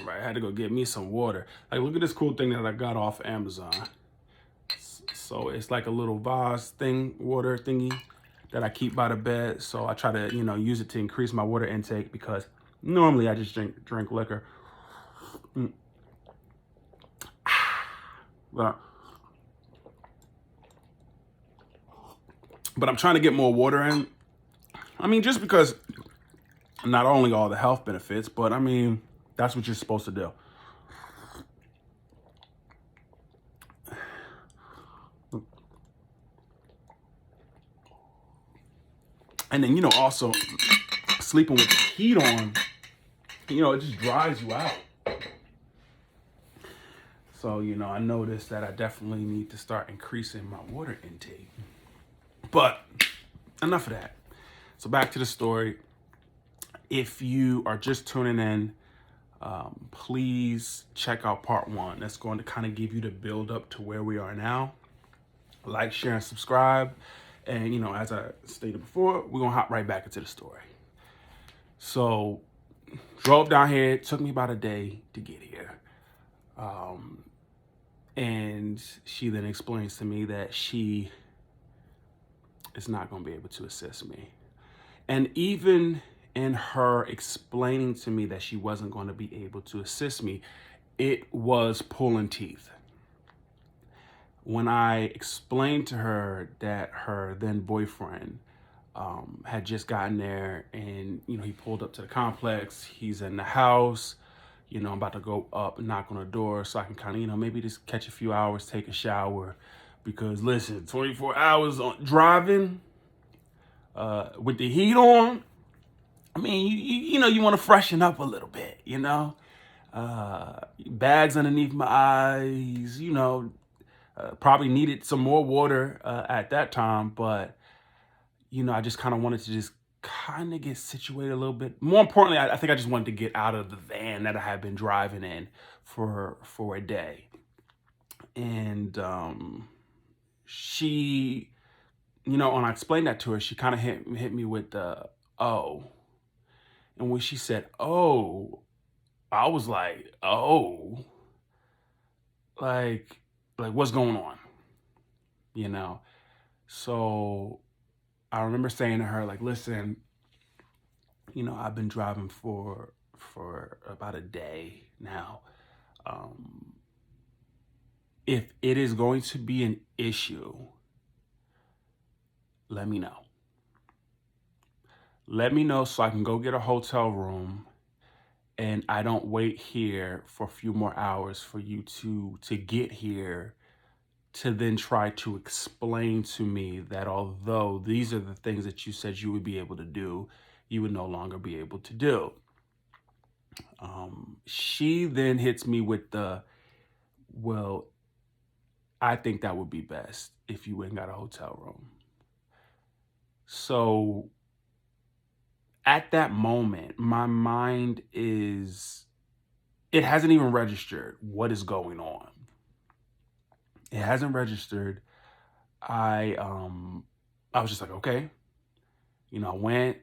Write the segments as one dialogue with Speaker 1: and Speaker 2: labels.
Speaker 1: All right, I had to go get me some water. Like, look at this cool thing that I got off Amazon. So it's like a little vase thing, water thingy that I keep by the bed. So I try to, use it to increase my water intake because normally I just drink liquor. But I'm trying to get more water in. I mean, just because not only all the health benefits, but I mean, that's what you're supposed to do. And then, also sleeping with the heat on, it just dries you out. So, I noticed that I definitely need to start increasing my water intake. But enough of that. So back to the story. If you are just tuning in, please check out part 1. That's going to kind of give you the build up to where we are now. Like, share, and subscribe. And, as I stated before, we're going to hop right back into the story. So, drove down here. It took me about a day to get here. And she then explains to me that she is not going to be able to assist me. And even in her explaining to me that she wasn't going to be able to assist me, it was pulling teeth. When I explained to her that her then boyfriend had just gotten there and, he pulled up to the complex, he's in the house, I'm about to go up and knock on the door so I can kind of, maybe just catch a few hours, take a shower. Because listen, 24 hours on driving with the heat on, I mean, you want to freshen up a little bit, bags underneath my eyes, probably needed some more water at that time, but I just kind of wanted to just kind of get situated a little bit. More importantly, I think I just wanted to get out of the van that I had been driving in for a day. And she, when I explained that to her, she kind of hit me with the, oh. And when she said, oh, I was like, oh, like what's going on? So I remember saying to her, like, listen, I've been driving for about a day now. If it is going to be an issue, let me know. Let me know so I can go get a hotel room and I don't wait here for a few more hours for you to get here to then try to explain to me that although these are the things that you said you would be able to do, you would no longer be able to do. She then hits me with the, well, I think that would be best if you ain't got a hotel room. So at that moment, my mind it hasn't even registered what is going on. It hasn't registered. I was just like, okay. I went,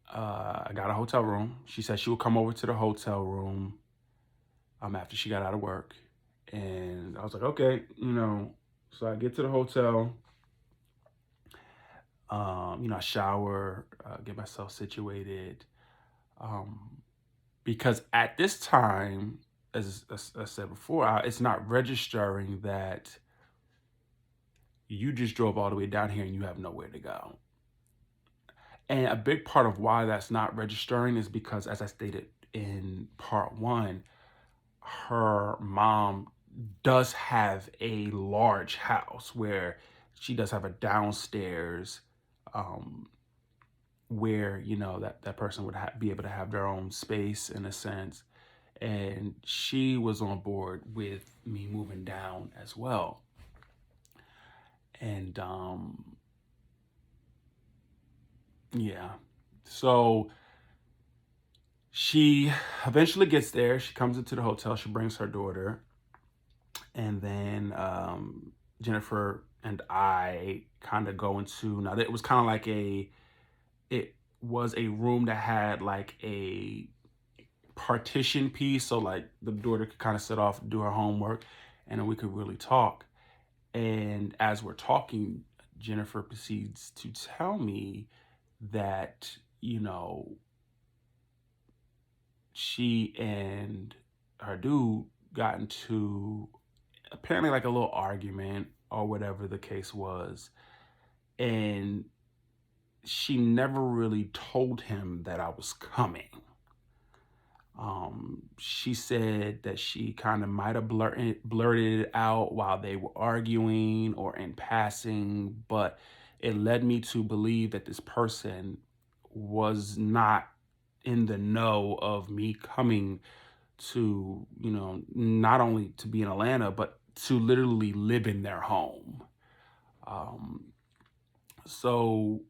Speaker 1: I got a hotel room. She said she would come over to the hotel room after she got out of work. And I was like, okay, so I get to the hotel, I shower, get myself situated. Because at this time, as I said before, it's not registering that you just drove all the way down here and you have nowhere to go. And a big part of why that's not registering is because, as I stated in part 1, her mom does have a large house where she does have a downstairs where, that person would be able to have their own space in a sense. And she was on board with me moving down as well. And yeah, so she eventually gets there. She comes into the hotel. She brings her daughter. And then Jennifer and I kind of go into, now it was kind of like it was a room that had like a partition piece, so like the daughter could kind of set off and do her homework, and then we could really talk. And as we're talking, Jennifer proceeds to tell me that, she and her dude got into apparently like a little argument or whatever the case was. And she never really told him that I was coming. She said that she kind of might have blurted it out while they were arguing or in passing, but it led me to believe that this person was not in the know of me coming to, not only to be in Atlanta, but to literally live in their home. So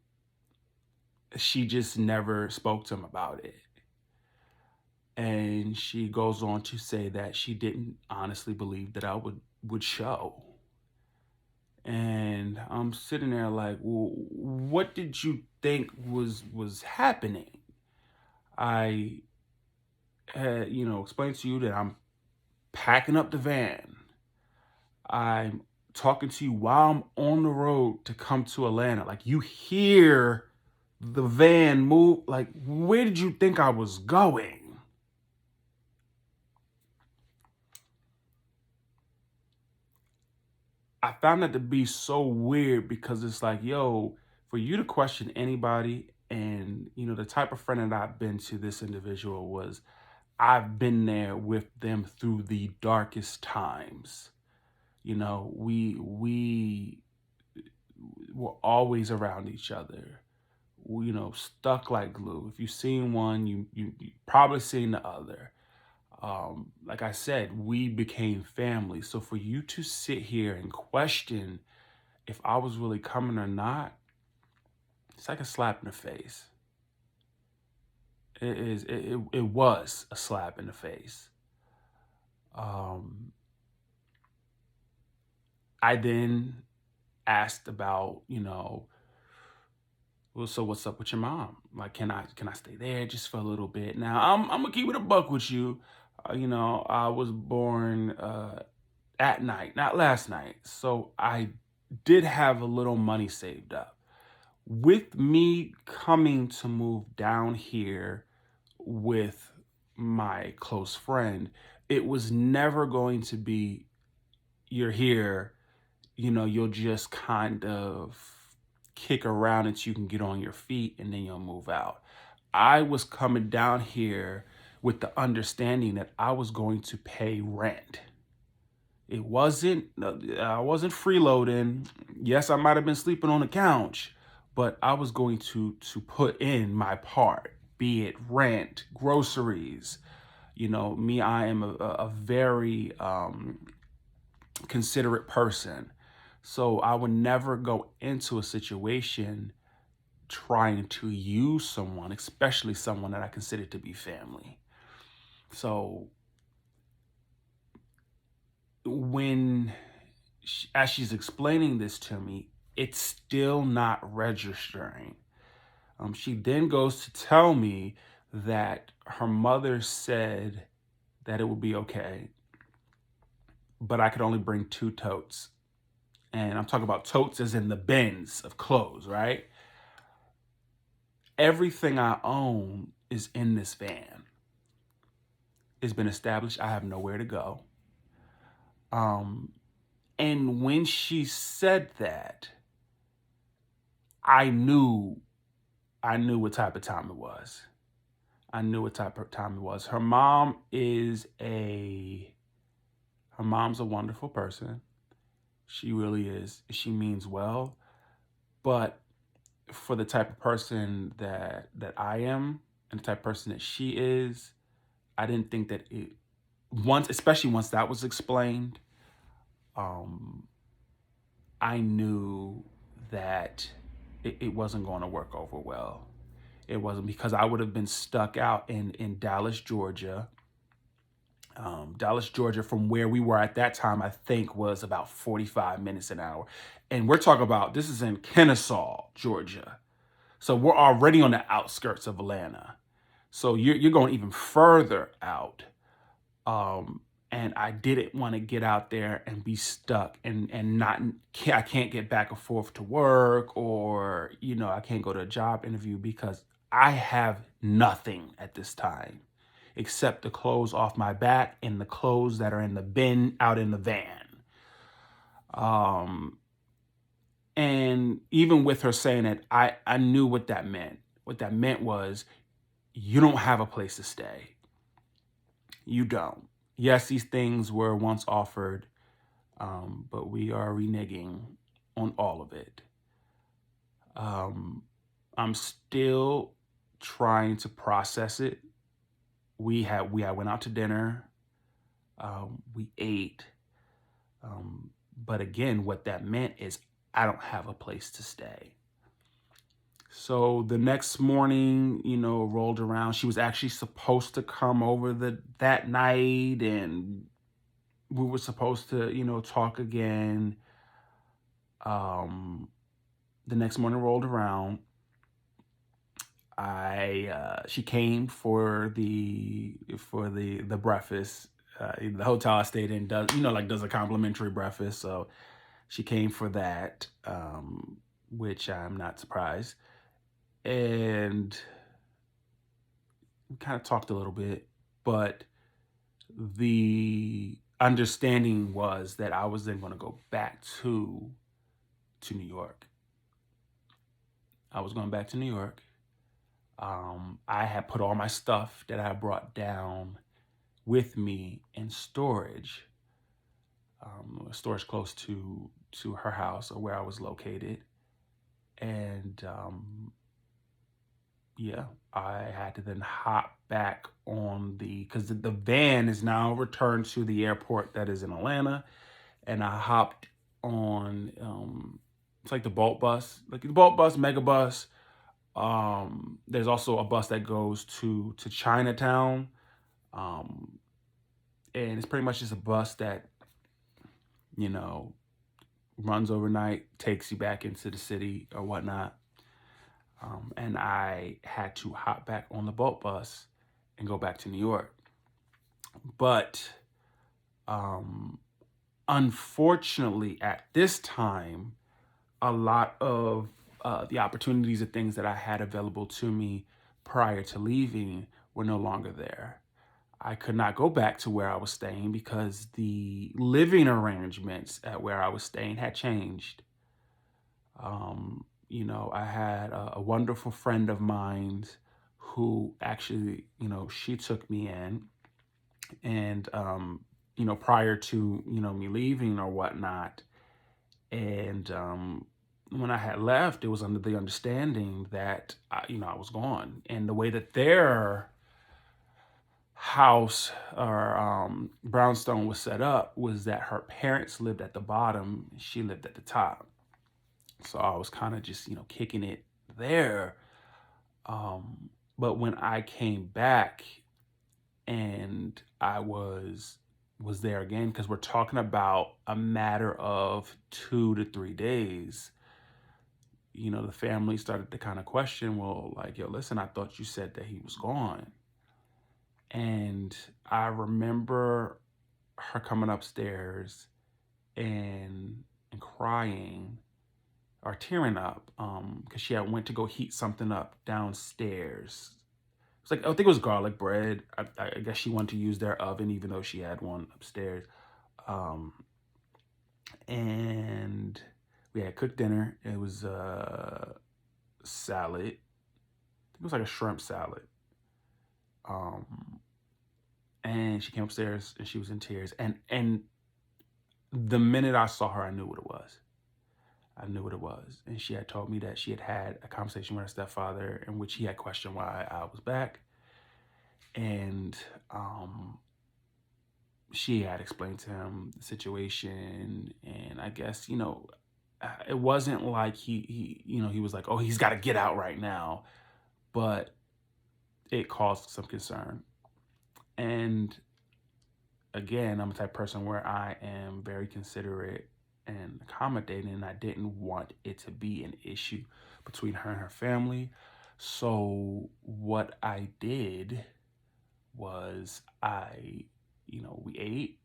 Speaker 1: she just never spoke to him about it. And she goes on to say that she didn't honestly believe that I would show. And I'm sitting there like, well, what did you think was happening? I had, explained to you that I'm packing up the van. I'm talking to you while I'm on the road to come to Atlanta. Like, you hear the van move. Like, where did you think I was going? I found that to be so weird because it's like, yo, for you to question anybody, and the type of friend that I've been to this individual was, I've been there with them through the darkest times. We were always around each other. Stuck like glue. If you've seen one, you probably seen the other. Like I said, we became family. So for you to sit here and question if I was really coming or not, it's like a slap in the face. It was a slap in the face. I then asked about, well, so what's up with your mom? Like, can I stay there just for a little bit? Now, I'm gonna keep it a buck with you. I was born at night, not last night. So I did have a little money saved up. With me coming to move down here with my close friend, it was never going to be, you're here, you'll just kind of kick around until you can get on your feet and then you'll move out. I was coming down here with the understanding that I was going to pay rent. I wasn't freeloading. Yes, I might have been sleeping on the couch, but I was going to put in my part, be it rent, groceries. Me, I am a very considerate person. So I would never go into a situation trying to use someone, especially someone that I consider to be family. So as she's explaining this to me, it's still not registering. She then goes to tell me that her mother said that it would be okay, but I could only bring 2 totes. And I'm talking about totes as in the bins of clothes, right? Everything I own is in this van. It's been established I have nowhere to go. And when she said that, I knew what type of time it was. I knew what type of time it was. Her mom's a wonderful person. She really is. She means well. But for the type of person that I am and the type of person that she is, I didn't think that especially once that was explained, I knew that it wasn't going to work over well. It wasn't, because I would have been stuck out in Dallas, Georgia. Dallas, Georgia, from where we were at that time, I think was about 45 minutes an hour. And we're talking about, this is in Kennesaw, Georgia. So we're already on the outskirts of Atlanta. So you're going even further out. And I didn't want to get out there and be stuck and not, I can't get back and forth to work, or, I can't go to a job interview because I have nothing at this time except the clothes off my back and the clothes that are in the bin out in the van. Um, and even with her saying it, I knew what that meant. What that meant was, you don't have a place to stay. You don't. Yes, these things were once offered, but we are reneging on all of it. I'm still trying to process it. I went out to dinner. We ate. But again, what that meant is I don't have a place to stay. So the next morning, rolled around. She was actually supposed to come over that night, and we were supposed to, talk again. The next morning rolled around. She came for the breakfast. The hotel I stayed in does a complimentary breakfast, so she came for that, which I'm not surprised. And we kind of talked a little bit, but the understanding was that I was then going to go back to New York. I was going back to New York. I had put all my stuff that I brought down with me in storage, storage close to her house, or where I was located. And yeah, I had to then hop back on because the van is now returned to the airport that is in Atlanta, and I hopped on, it's like the Bolt bus, Megabus. There's also a bus that goes to Chinatown, and it's pretty much just a bus that runs overnight, takes you back into the city or whatnot. And I had to hop back on the Bolt bus and go back to New York. But unfortunately, at this time, a lot of the opportunities and things that I had available to me prior to leaving were no longer there. I could not go back to where I was staying because the living arrangements at where I was staying had changed. I had a wonderful friend of mine who actually, she took me in, and, prior to, me leaving or whatnot. And when I had left, it was under the understanding that, I was gone. And the way that their house or brownstone was set up was that her parents lived at the bottom, she lived at the top. So I was kind of just, kicking it there. But when I came back and I was there again, because we're talking about a matter of 2 to 3 days, the family started to kind of question, well, like, yo, listen, I thought you said that he was gone. And I remember her coming upstairs and crying or tearing up, because she had went to go heat something up downstairs. It's like, I think it was garlic bread. I guess she wanted to use their oven, even though she had one upstairs. And we had cooked dinner. It was salad. I think it was like a shrimp salad. And she came upstairs and she was in tears. And the minute I saw her, I knew what it was. And she had told me that she had a conversation with her stepfather in which he had questioned why I was back. And she had explained to him the situation. And I guess, it wasn't like he was like, oh, he's got to get out right now. But it caused some concern. And again, I'm the type of person where I am very considerate and accommodating, and I didn't want it to be an issue between her and her family. So what I did was we ate,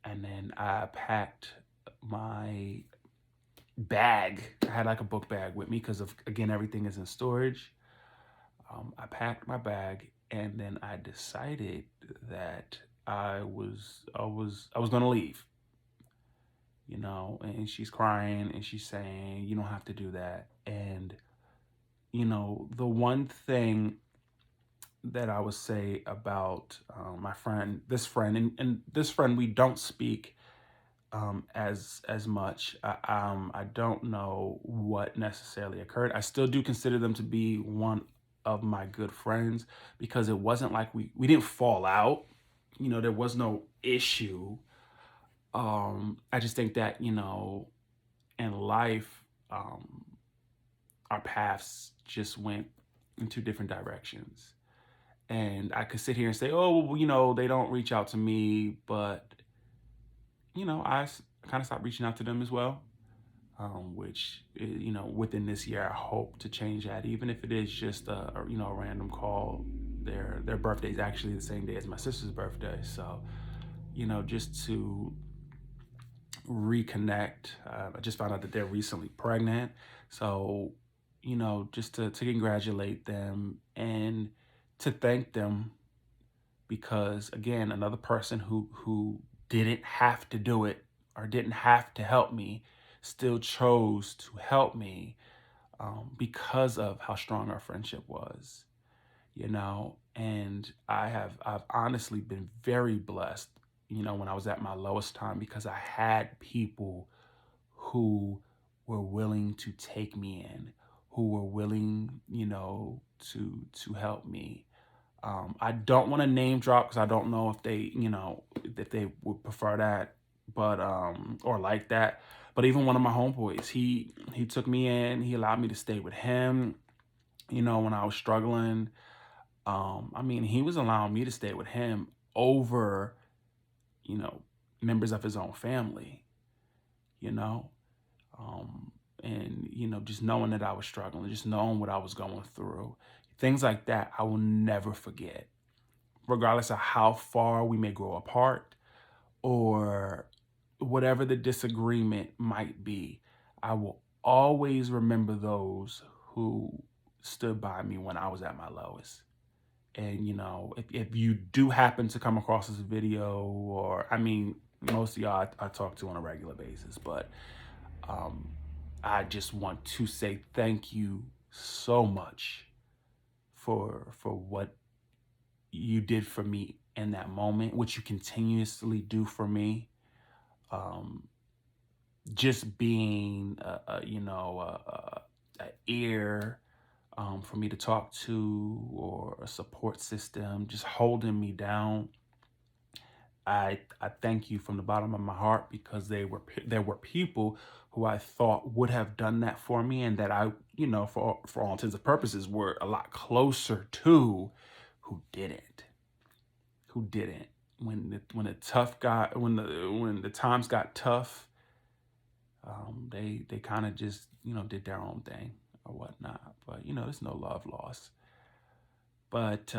Speaker 1: and then I packed my bag. I had like a book bag with me because of, again, everything is in storage. I packed my bag, and then I decided that I was gonna leave, and she's crying and she's saying, you don't have to do that. And, the one thing that I would say about my friend, this friend, and this friend, we don't speak as much. I don't know what necessarily occurred. I still do consider them to be one of my good friends because it wasn't like we didn't fall out. There was no issue. I just think that in life, our paths just went in two different directions. And I could sit here and say, oh, well, they don't reach out to me, but I kind of stopped reaching out to them as well. Which within this year, I hope to change that, even if it is just a random call. Their birthday is actually the same day as my sister's birthday, so just to reconnect. I just found out that they're recently pregnant, so just to congratulate them and to thank them, because again, another person who didn't have to do it or didn't have to help me still chose to help me, because of how strong our friendship was. And I've honestly been very blessed, when I was at my lowest time, because I had people who were willing to take me in, who were willing, to help me. I don't want to name drop because I don't know if they would prefer that, but or like that. But even one of my homeboys, he took me in. He allowed me to stay with him. When I was struggling. He was allowing me to stay with him over, you know, members of his own family. You know, and just knowing that I was struggling, just knowing what I was going through, things like that, I will never forget, regardless of how far we may grow apart or whatever the disagreement might be. I will always remember those who stood by me when I was at my lowest. And if you do happen to come across this video, or most of y'all I talk to on a regular basis, but I just want to say thank you so much for what you did for me in that moment, what you continuously do for me. Just being a ear for me to talk to, or a support system, just holding me down. I thank you from the bottom of my heart, because there were people who I thought would have done that for me, and that I, for all intents and purposes, were a lot closer to, who didn't. When the times got tough, they kind of just did their own thing or whatnot. But there's no love lost. But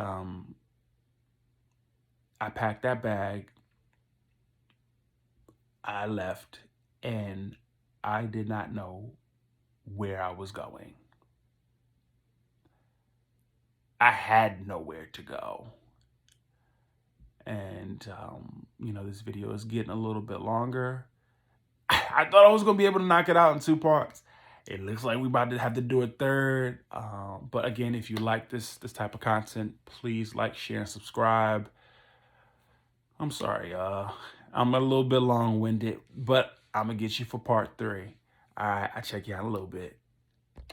Speaker 1: I packed that bag, I left, and I did not know where I was going. I had nowhere to go. And this video is getting a little bit longer. I thought I was gonna be able to knock it out in 2 parts. It looks like we about to have to do a third. But again, if you like this type of content, please like, share, and subscribe. I'm sorry, I'm a little bit long-winded, but I'm gonna get you for part 3. All right, I'll check you out in a little bit.